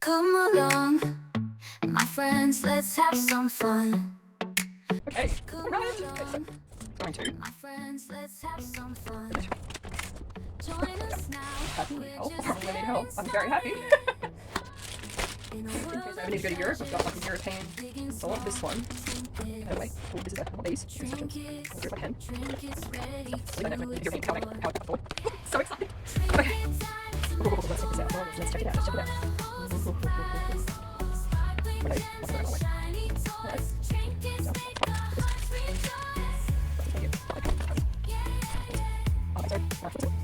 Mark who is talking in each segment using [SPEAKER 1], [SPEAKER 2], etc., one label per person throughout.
[SPEAKER 1] Come along, my friends, let's have some fun.
[SPEAKER 2] Okay,
[SPEAKER 1] Come
[SPEAKER 2] right. Okay, so
[SPEAKER 1] along,
[SPEAKER 2] going to
[SPEAKER 1] my friends, let's have some fun. Join us now,
[SPEAKER 2] happy
[SPEAKER 1] we're
[SPEAKER 2] help.
[SPEAKER 1] just
[SPEAKER 2] I need
[SPEAKER 1] getting
[SPEAKER 2] help. I'm very happy.
[SPEAKER 1] started. In a
[SPEAKER 2] In
[SPEAKER 1] world
[SPEAKER 2] case I ever need to go to Europe, I've got like a European. So I want this one. Anyway, oh, this is a one of these. Give me a second. I'll do it if I can.
[SPEAKER 1] Trinkets ready
[SPEAKER 2] I don't know,
[SPEAKER 1] to
[SPEAKER 2] European how
[SPEAKER 1] explore.
[SPEAKER 2] I before. So excited. Okay. Let's check this out. Let's check it out. Let's check it out. Okay, what's going on?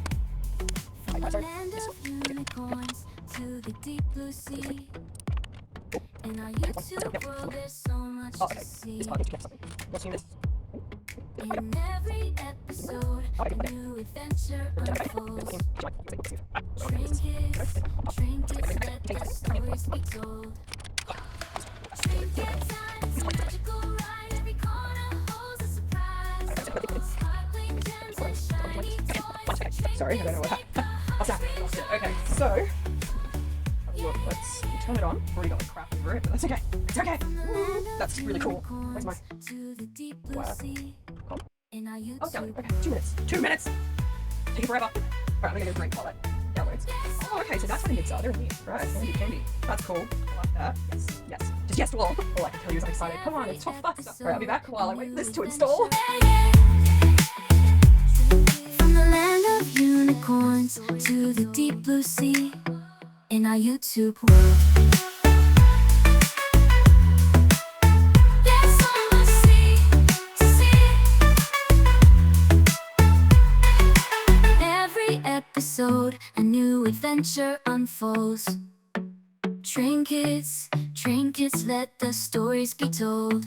[SPEAKER 2] Wait. Alright. So,
[SPEAKER 1] Land of unicorns to the deep blue sea. In our YouTube world, there's so much
[SPEAKER 2] Oh,
[SPEAKER 1] to
[SPEAKER 2] okay.
[SPEAKER 1] see.
[SPEAKER 2] This part needs to check something. Let's do this.
[SPEAKER 1] In every episode, a new adventure unfolds. Trinkets, trinkets, let the stories be told. Trinket time, it's a magical ride. Every corner holds a surprise. Sparkling gems and shiny toys.
[SPEAKER 2] Sorry, I don't know what happened. Oh, snap. Okay, so look, let's turn it on. I've already got the crap over it, but that's okay. It's okay. That's really cool. Where's my wow? Oh, oh, done. Okay, 2 minutes. 2 minutes. Taking forever. Alright, I'm gonna get a drink while that downloads. Oh, okay, so that's what the nibs are. They're in here. Right, candy. That's cool. I like that. Yes, yes. Just yes to all. All I can tell you is I'm excited. Come on, it's top faster. Alright, I'll be back while I wait for this to install.
[SPEAKER 1] From the land of unicorns to the deep blue sea. In our YouTube world, there's so much to see. Every episode, a new adventure unfolds. Trinkets, trinkets, let the stories be told.